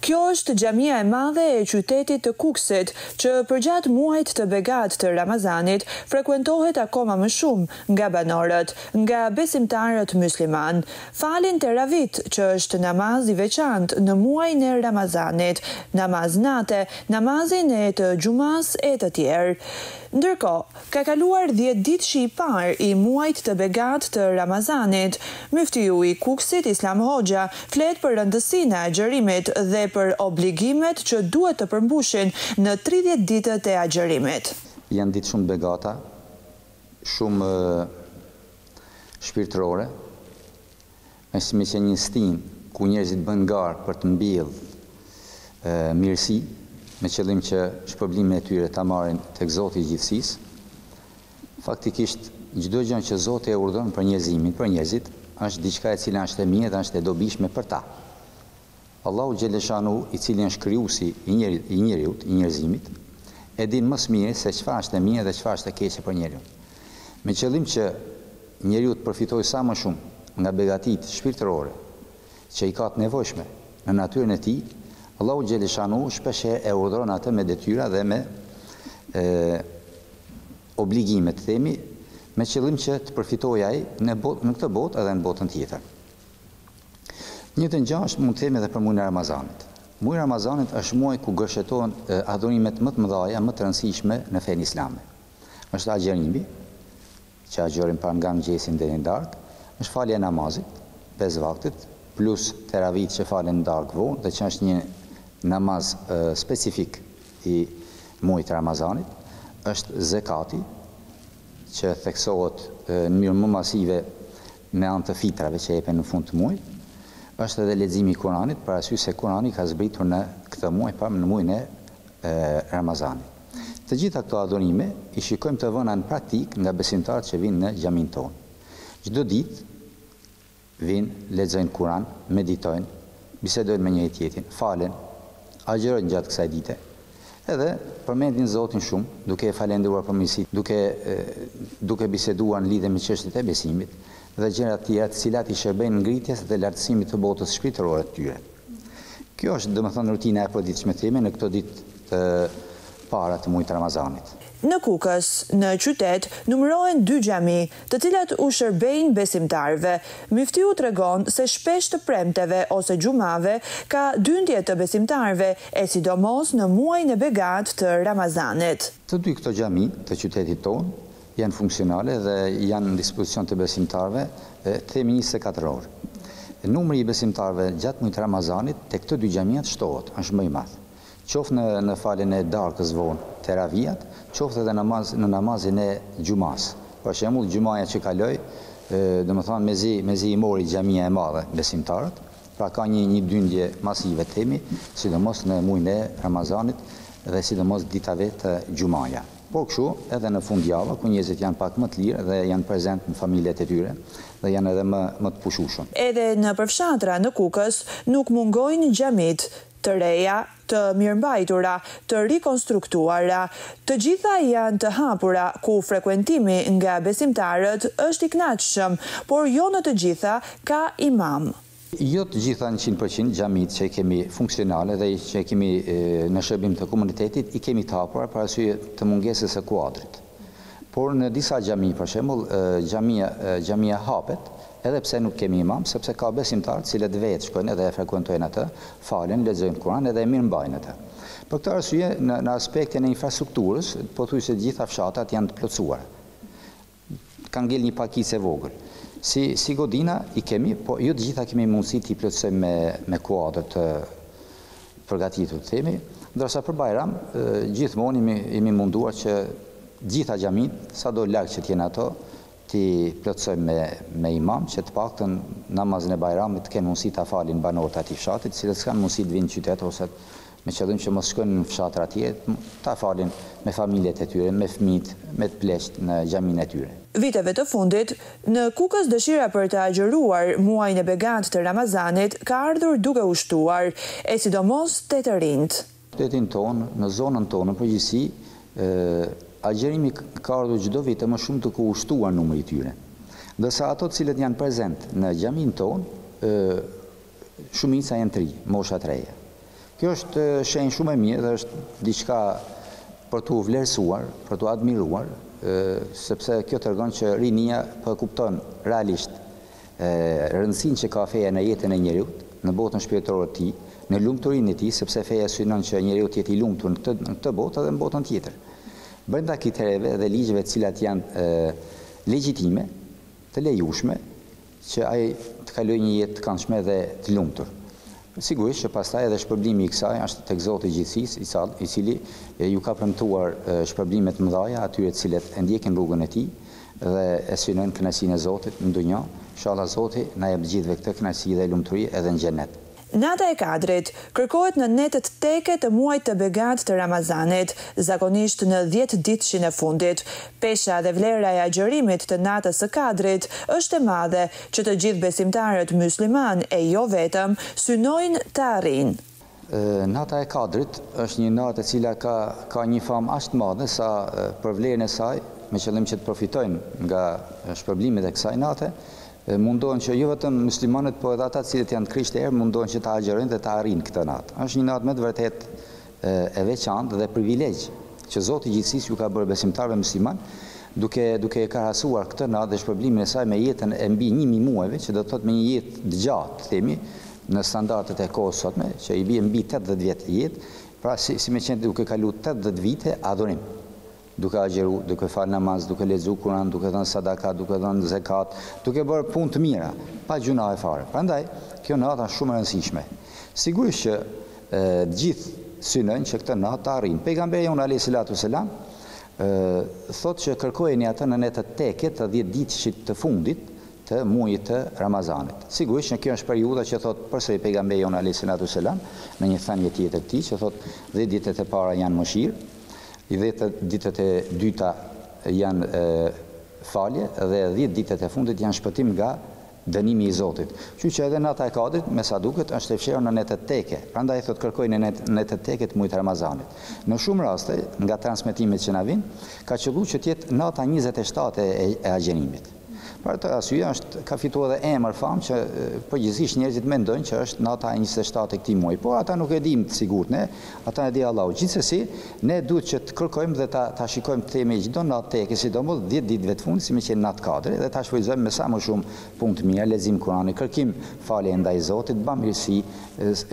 Kjo është xhamia e madhe e qytetit të Kukësit, që përgjatë muajit të begat të Ramazanit frekuentohet akoma më shumë nga banorët, nga besimtarët musliman. Falin teravit, që është namaz i veçantë në muajin e Ramazanit, namaz nate, namazin e të xumas e të tjerë. Ndërkohë, ka kaluar 10 ditëshi i parë i muajit të begat të Ramazanit. Myftiju i Kukësit, Islam Hoxha, flet për rëndësinë e agjërimit dhe për obligimet që duhet të përmbushin në 30 ditët e agjërimit. Janë ditë shumë begata, shumë shpirtërore, me që një stinë ku njerëzit bën garë për të mbjellë mirësi, me qëllim që shpërblimin e tyre ta marrin tek Zoti i gjithësisë. Faktikisht, çdo gjë që Zoti e urdhon për njerëzimin, për njerëzit, është diçka e cila është e mirë dhe është e dobishme për ta. Allahu xhaleshanu, i cili është krijuesi i njerëzit, i njerëzimit, e din më së miri se çfarë është e mirë dhe çfarë është e keqe për njeriu. Me qëllim që njeriu të përfitojë sa më shumë nga begatitë shpirtërore që i ka të nevojshme në natyrën e tij, Allahu xhaleshanu shpesh e urdhëron atë me detyra dhe me obligime, të themi, me qëllim që të përfitojë ai në këtë botë edhe në botën tjetër. Njëjtën gjë është mund të themi edhe për muajin e Ramazanit. Muaji i Ramazanit është muaj ku gërshetohen adhurimet më të mëdha, më të rëndësishme në fenë islame. Është agjërimi, që agjërim para nga mëngjesi deri në darkë, është falja e namazit 5 vaktit, plus teravit që falen në darkë vonë, dhe që është një namaz specifik i muajit të Ramazanit, është zekati, që theksohet në mënyrë më masive me anë të fitrave që jepen në fund të muajit, është edhe leximi i Kuranit, për arsye se Kurani ka zbritur në këtë muaj, pra në muajin e Ramazanit. Të gjitha këto adhurime i shikojmë të vëna në praktik nga besimtarët që vinë në xhamin tonë. Çdo ditë vinë, lexojnë Kuran, meditojnë, bisedojnë me njëri tjetrin, falen, agjërojnë gjatë kësaj dite. Edhe përmendin Zotin shumë, duke e falendëruar për mirësitë, duke biseduar në lidhje me çështjet e besimit dhe gjëra të tjera të cilat i shërbejnë ngritjes dhe lartësimit të botës shpirtërore të tyre. Kjo është domethënë rutina e përditshme theme në këto ditë të para të muajit të Ramazanit. Në Kukës, në qytet, numërohen 2 xhami, të cilat u shërbejnë besimtarëve. Myftiu tregon se shpesh të premteve ose xhumave ka dyndje të besimtarëve, e sidomos në muajin e begat të Ramazanit. Të dy këto xhami të qytetit tonë janë funksionale dhe janë në dispozicion të besimtarëve, themi 24 orë. Numri i besimtarëve gjatë muajit të Ramazanit tek këto 2 xhamiat shtohet, është më i madh. Qoftë në faljen e darkës vonë, teravijat, qoftë edhe në namazin e xumas. Për shembull, xumaja që kaloi, domethënë mezi i mori xhamia e madhe besimtarët, pra ka një dyndje masive themi, sidomos në muajin e Ramazanit dhe sidomos ditave të xumaja. Por kështu edhe në fundjavë, ku njerëzit janë pak më të lirë dhe janë prezent në familjet e tyre dhe janë edhe më të pushueshëm. Edhe në përfshatra në Kukës nuk mungojnë xhamit të reja, të mirëmbajtura, të rikonstruktuara, të gjitha janë të hapura, ku frekuentimi nga besimtarët është i kënaqshëm, por jo në të gjitha ka imam. Jo të gjitha në 100% xhamit që i kemi funksionale dhe që i kemi në shërbim të komunitetit, i kemi të hapura për arsye të mungesës së kuadrit. Por në disa xhami, për shembull, xhamia hapet, edhe pse nuk kemi imam, sepse ka besimtarë cilët vetë shkojnë edhe frekuentojnë atë, falen, lexojnë Kur'an edhe e mirëmbajnë atë. Për këtë arsye, në aspektin e infrastrukturës, pothuajse të gjitha fshatat janë të plotësuara. Ka ngel një pakicë e vogël. Si godina i kemi, po jo të gjitha kemi mundësi t'i plotësojmë me kuadër të përgatitur, të themi, ndërsa për Bajram gjithmonë jemi munduar që gjitha xhamit, sado larg që t'jenë ato, t'i plotësojmë me imam, që të paktën namazin e Bajramit të kenë mundësi ta falin banorët atij fshatit, cilët s'kan mundësi të vinë në qytet ose me qëllim që mos shkojnë në fshatra atje, ta falin me familjet e tyre, me fëmijët, me të pleqt në xhamin e tyre. Viteve të fundit, në Kukës dëshira për të agjëruar muajin e begat të Ramazanit ka ardhur duke u shtuar, e sidomos te të rinjt. Qytetin tonë, në zonën tonë, në përgjithësi, agjërimi ka ardhur çdo vit më shumë të kushtuar numri i tyre. Ndërsa ato të cilët janë prezent në xhamin tonë, shumica janë të ri, mosha të reja. Kjo është shenjë shumë e mirë dhe është diçka për t'u vlerësuar, për t'u admiruar, sepse kjo tregon që rinia po kupton realisht rëndësinë që ka feja në jetën e njeriut, në botën shpirtërore të tij, në lumturinë e tij, sepse feja synon që njeriu të jetë i lumtur në këtë botë edhe në botën tjetër. Brenda kritereve dhe ligjeve të cilat janë legjitime, të lejushme, që ai të kalojë një jetë të këndshme dhe të lumtur. Sigurisht që pastaj edhe shpërblimi i kësaj është tek Zoti i gjithësisë, i cili ju ka premtuar shpërblime të mëdha atyre të cilët e ndjekin rrugën e tij dhe e synojnë kënaqësinë e Zotit në dunjë. Inshallah Zoti na jep gjithëve këtë kënaqësi dhe lumturi edhe në xhenet. Nata e Kadrit kërkohet në netët teke të muajit të begat të Ramazanit, zakonisht në 10 ditëshin e fundit. Pesha dhe vlera e agjërimit të natës së Kadrit është e madhe që të gjithë besimtarët musliman e jo vetëm synojnë të arrijnë. Nata e Kadrit është një natë e cila ka një famë aq të madhe sa për vlerën e saj, me qëllim që të profitojnë nga shpërblimet e kësaj nate, mundohen që jo vetëm muslimanët, por edhe ata cilët janë të krishterë mundohen që ta agjërojnë dhe ta arrijnë këtë natë. Është një natë me të vërtetë e veçantë dhe privilegj që Zoti i gjithësisë ju ka bërë besimtarëve musliman, duke krahasuar këtë natë dhe shpërblimin e saj me jetën e mbi 1000 muajve, që do të thotë me një jetë të gjatë, themi, në standardet e kohës sotme, që i bie mbi 80 vjet jetë, pra si me qenë duke kaluar 80 vite adhurim. Duke agjeru, duke falë namaz, duke lexuar Kur'an, duke dhënë sadaka, duke dhënë zekat, duke bërë punë të mira, pa gjuna e fare. Prandaj, kjo natë është shumë e rëndësishme. Sigurisht që të gjithë synojnë që këtë natë ta arrijnë. Pejgamberi jon alayhi salatu selam thotë që kërkojeni atë në netët teke të 10 ditëshit të fundit të muajit të Ramazanit. Sigurisht që kjo është periudha që thotë përsëri pejgamberi jon alayhi salatu selam në një thënie tjetër të tij që thotë 10 ditët e para janë mëshirë, i 10 ditët e dyta janë falje dhe 10 ditët e fundit janë shpëtim nga dënimi i Zotit. Kështu që edhe nata e Kadrit, me sa duket, është e fshehur në netët teke. Prandaj thotë kërkojnë në netët teke të muajit të Ramazanit. Në shumë raste, nga transmetimet që na vijnë, ka qelluar që të jetë nata 27 e agjerimit. Për këtë arsye ka fituar edhe emër famë që përgjithsisht njerëzit mendojnë që është nata e 27 e këtij muaji, por ata nuk e dimë të sigurt, ata e di Allahu. Gjithsesi, ne duhet që të kërkojmë dhe ta shikojmë të themi çdo natë teke, sidomos 10 ditëve të fundit, si më qenë natë Kadri, dhe ta shfrytëzojmë me sa më shumë punë të mira, lexim Kur'ani, kërkim falje ndaj Zotit, bamirësi,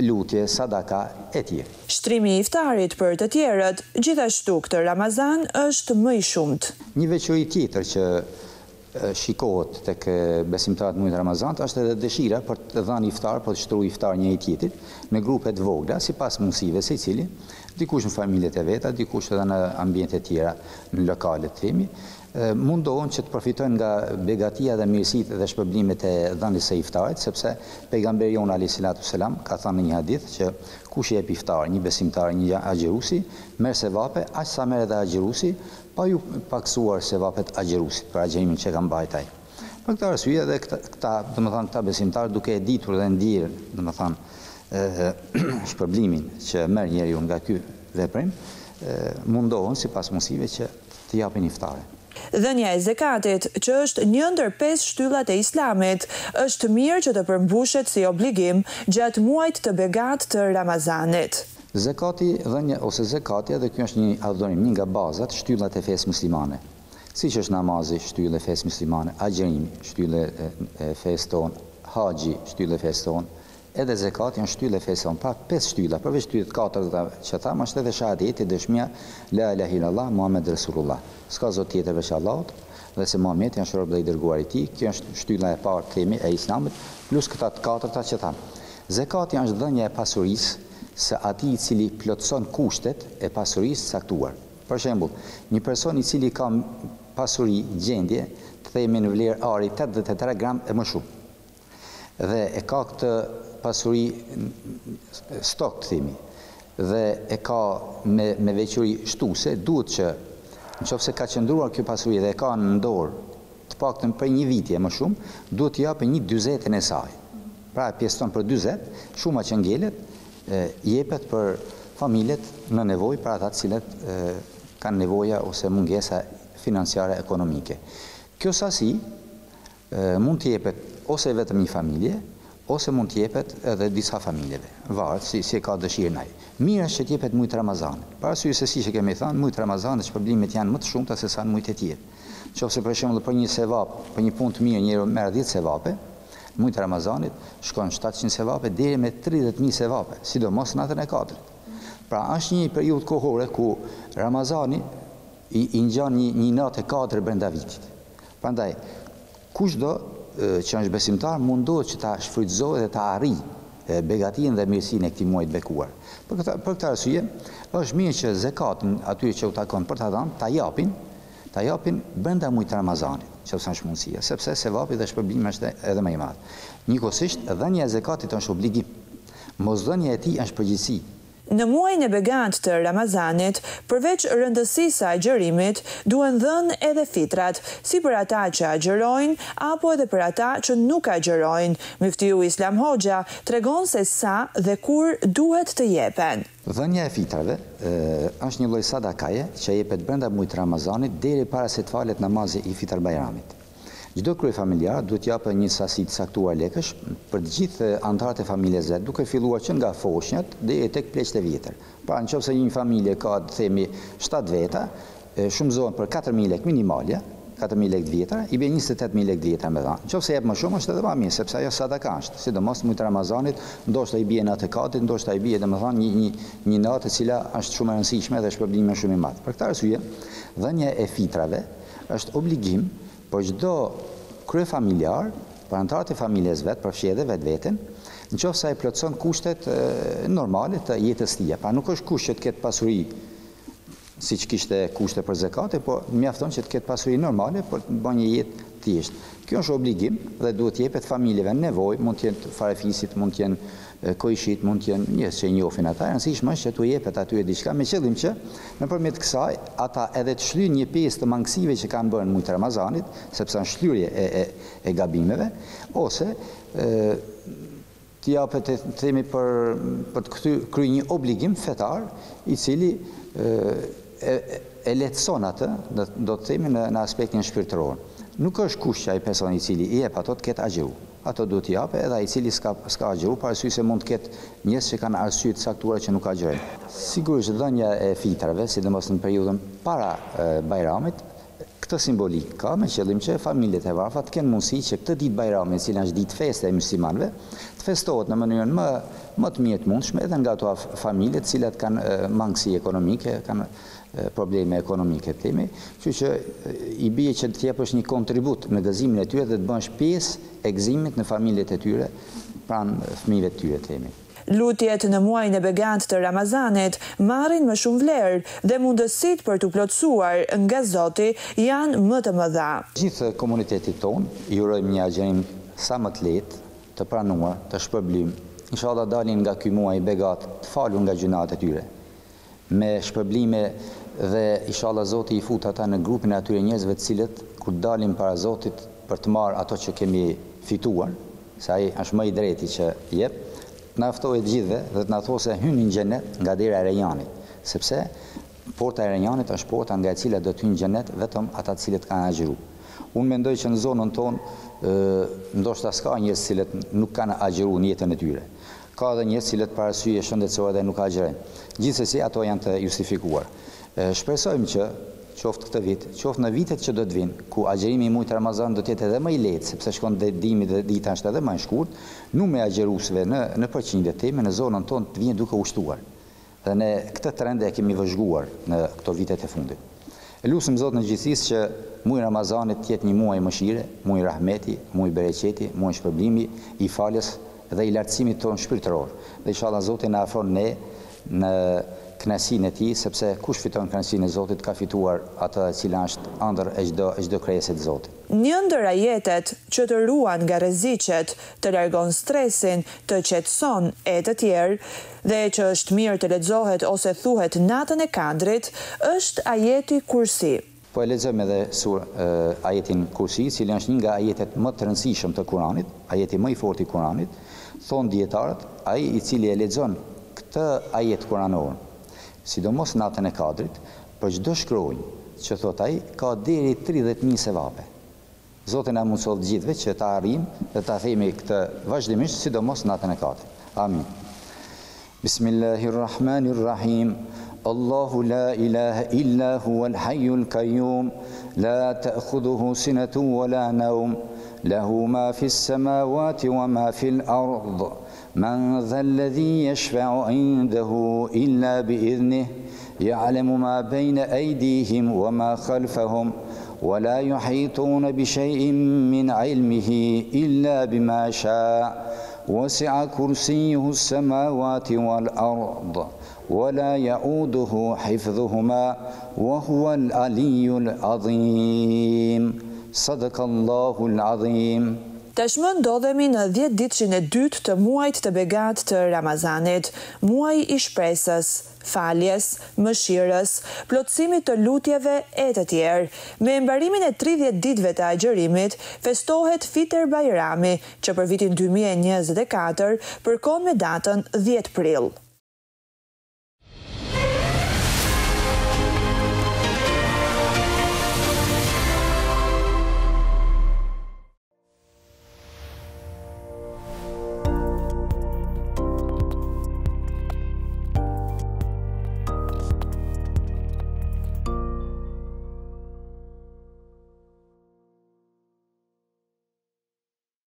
lutje, sadaka e tjerë. Shtrimi i iftarit për të tjerët, gjithashtu këtë Ramazan është më i shumtë. Një veçori tjetër që shikohet tek besimtarët muajit Ramazan është edhe dëshira për të dhënë iftar, për të shtruar iftar njëri tjetrit në grupe të vogla sipas mundësive secili, dikush në familjet e veta, dikush edhe në ambiente të tjera, në lokale të themi, mundohen që të përfitojnë nga begatia dhe mirësitë dhe shpërblimet e dhënies së iftarit, sepse pejgamberi jon alayhi salatu selam ka thënë në një hadith që kush i jep iftar një besimtar, një agjëruesi, merr sevape aq sa merr edhe agjëruesi, pa ju paksuar sevapet agjëruesit për agjërimin që ka mbajtur ai. Për këtë arsye edhe këta besimtarë duke e ditur dhe ndier, shpërblimin që merr njeriu nga ky veprim, mundohen sipas mundësive që të japin iftare. Dhënia e zekatit, që është një ndër 5 shtyllat e Islamit, është mirë që të përmbushet si obligim gjatë muajit të begat të Ramazanit. Zekati, dhënia ose zekati, edhe kjo është një adhurim, një nga bazat shtyllat e fesë muslimane. Siç është namazi, shtyllë e fesë muslimane, agjerimi, shtyllë e fesë tonë, haxhi, shtyllë e fesë tonë, edhe zekati janë shtyllë e fesë tonë. Pra 5 shtylla, përveç shtyllit 4 që thamë, është edhe shahadeti, dëshmia la ilaha illallah Muhammed Rasulullah. S'ka zot tjetër veç Allahut dhe se Muhamedi janë shërbëtor i dërguar i tij. Kjo është shtylla e parë themi e Islamit, plus këta të katërta që thamë. Zekati është dhënia e pasurisë së atij i cili plotson kushtet e pasurisë caktuar. Për shembull, një person i cili ka pasuri gjendje, të themi në vlerë ari 83 gram e më shumë, dhe e ka këtë pasuri stok të themi, dhe e ka me veçori shtuese, duhet që nëse ka qëndruar kjo pasuri dhe e ka në dorë të paktën për një vitje më shumë, duhet t'i japë një 40 e saj. Pra pjeston për 40, shuma që ngelet, jepet për familjet në nevojë, për ata të cilët kanë nevoja ose mungesa financiare ekonomike. Kjo sasi mund të jepet ose vetëm një familje, ose mund t'jepet edhe disa familjeve, varet si e ka dëshirë ai. Mirë është që t'jepet mujt Ramazanit. Parasysh se si që kemi thënë, mujt Ramazanit shpërblimet janë më të shumta se sa në mujt e tjerë. Qofse për shembull për një sevap, për një punë të mirë njëri merr 10 sevape, mujt Ramazanit shkon 700 sevape deri me 30.000 sevape, sidomos natën e katërt. Pra është një periudhë kohore ku Ramazani i ngjan një natë e katërt brenda vitit. Prandaj kushdo që është besimtar mundohet që ta shfrytëzojë dhe ta arrijë begatinë dhe mirësinë e këtij muaji të bekuar. Për këtë arsye, është mirë që zekatin atyre që u takon për ta dhënë, ta japin brenda muajit Ramazanit, nëse është mundësia, sepse sevapi dhe shpërblimi është edhe më i madh. Njëkohësisht, dhënia e zekatit është obligim. Mosdhënia e tij është përgjegjësi. Në muajin e begant të Ramazanit, përveç rëndësisë së agjërimit, duhen dhënë edhe fitrat, si për ata që agjërojnë apo edhe për ata që nuk agjërojnë. Muftiu Islam Hoxha tregon se sa dhe kur duhet të jepen. Dhënia e fitrave është një lloj sadakaje që jepet brenda muajit Ramazanit deri para se të falet namazi i Fitr Bajramit. Çdo kryefamiljar duhet japë një sasi të caktuar lekësh për të gjithë anëtarët e familjes vet, duke filluar që nga foshnjat deri tek pleqët e vjetër. Pra nëse një familje ka, themi, 7 veta, shumëzohen për 4.000 lekë minimalja, 4.000 lekë të vjetra, i bie 28.000 lekë të vjetra me dhënë. Nëse jep më shumë është edhe më mirë, sepse ajo sadaka është. Sidomos në muajin e Ramazanit, ndoshta i bie natë katit, ndoshta i bie domethënë një natë e cila është shumë e rëndësishme dhe shpërblimi është shumë i madh. Për këtë arsye, dhënia e fitrave është obligim për çdo kryefamiljar, për anëtarët e familjes vet, përfshi edhe vetveten, nëse ai plotson kushtet normale të jetës tij. Pra nuk është kusht që të ketë pasuri siç kishte kushte për zekatin, por mjafton që të ketë pasuri normale për të bërë një jetë të thjeshtë. Kjo është obligim dhe duhet jepet familjeve në nevojë, mund të jenë farefisit, mund të jenë koishit, mund të jenë njerëz që i njohin ata. Rëndësishme është që t'u jepet atyre diçka me qëllim që nëpërmjet kësaj ata edhe të shlyjnë një pjesë të mangësive që kanë bërë në muajin e Ramazanit, sepse është shlyerje e gabimeve, ose t'i japet themi për të kryer një obligim fetar i cili e lehtëson atë, do të themi në aspektin shpirtëror. Nuk është kusht që ai person i cili i jep ato të ketë agjëru. Ato duhet t'i japë edhe ai i cili s'ka agjëru, parasysh se mund të ketë njerëz që kanë arsye të caktuara që nuk agjërojnë. Sigurisht dhënia e fitrave, sidomos në periudhën para Bajramit, këtë simbolik ka me qëllim që familjet e varfra të kenë mundësi që këtë ditë Bajrami, e cila është ditë feste e muslimanëve, të festohet në mënyrën më të mirë të mundshme edhe nga ato familje të cilat kanë mangësi ekonomike, kanë probleme ekonomike të themi, kështu që i bie që të japësh një kontribut në gëzimin e tyre dhe të bësh pjesë e gëzimit në familjet e tyre pranë fëmijëve të tyre të themi. Lutjet në muajin e begant të Ramazanit marrin më shumë vlerë dhe mundësitë për t'u plotësuar nga Zoti janë më të mëdha. Gjithë komunitetit tonë i urojmë një agjërim sa më të lehtë, të pranuar, të shpërblim. Inshallah dalin nga ky muaj i begat të falur nga gjunat e tyre, me shpërblime dhe inshallah Zoti i fut ata në grupin e atyre njerëzve të cilët kur dalin para Zotit për të marrë ato që kemi fituar, se ai është më i drejti që jep, të na ftojë të gjithëve dhe të na thosë se hyni në xhenet nga dera e Rejanit, sepse porta e Rejanit është porta nga e cila do të hyjnë në xhenet vetëm ata të cilët kanë agjëruar. Unë mendoj që në zonën tonë ndoshta s'ka njerëz të cilët nuk kanë agjëruar në jetën e tyre. Ka edhe njerëz të cilët për arsye shëndetësore dhe nuk agjërojnë. Gjithsesi ato janë të justifikuar. Shpresojmë që qoftë këtë vit, qoftë në vitet që do të vinë, ku agjërimi i muajit Ramazan do të jetë edhe më i lehtë, sepse shkon dimi dhe dita është edhe më e shkurt, numri i agjëruesve në përqindje teme në zonën tonë të vinë duke ushtuar. Dhe ne këtë trend e kemi vëzhguar në këto vitet e fundit. Lutim Zotin në gjithësisë që muaji i Ramazanit të jetë një muaj mëshire, muaj rahmeti, muaj bereqeti, muaj shpërblimi, i faljes dhe i lartësimit tonë shpirtëror. Dhe inshallah Zoti na afron ne në kënaqësinë e tij, sepse kush fiton kënaqësinë e Zotit ka fituar atë e cila është ëndër e çdo krijesë të Zotit. Një ndër ajetet që të ruan nga rreziqet, të largon stresin, të qetëson e të tjerë, dhe që është mirë të lexohet ose thuhet natën e Kadrit, është ajeti Kursi. Po e lexojmë edhe ajetin Kursi, i cili është një nga ajetet më të rëndësishëm të Kuranit, ajeti më i fortë i Kuranit. Thonë dietarët, ai i cili e lexon këtë ajet kuranor, sidomos natën e Kadrit, për çdo shkronjë që thot ai, ka deri 30.000 sevape. Zoti na mundësof gjithëve që ta arrijmë dhe ta themi këtë vazhdimisht, sidomos natën e katërt. Amin. Bismillahirrahmanirrahim. Allahu la ilaha illa huwal hayyul qayyum, la ta'khudhuhu sinatun wa la nawm, lahu ma fis samawati wa ma fil ard. Man dha alladhi yashfa'u 'indahu illa bi'idhnihi, ya'lamu ma bayna aydihim wa ma khalfahum. ولا يحيطون بشيء من علمه إلا بما شاء وسع كرسيه السماوات والأرض ولا يؤوده حفظهما وهو العلي العظيم صدق الله العظيم. Tashmë ndodhemi në 10 ditëshin e dytë të muajit të begat të Ramazanit, muaji i shpresës, faljes, mëshirës, plotësimit të lutjeve e të tjerë. Me mbarimin e 30 ditëve të agjërimit, festohet Fitr Bajrami, që për vitin 2024 përkon me datën 10 prill.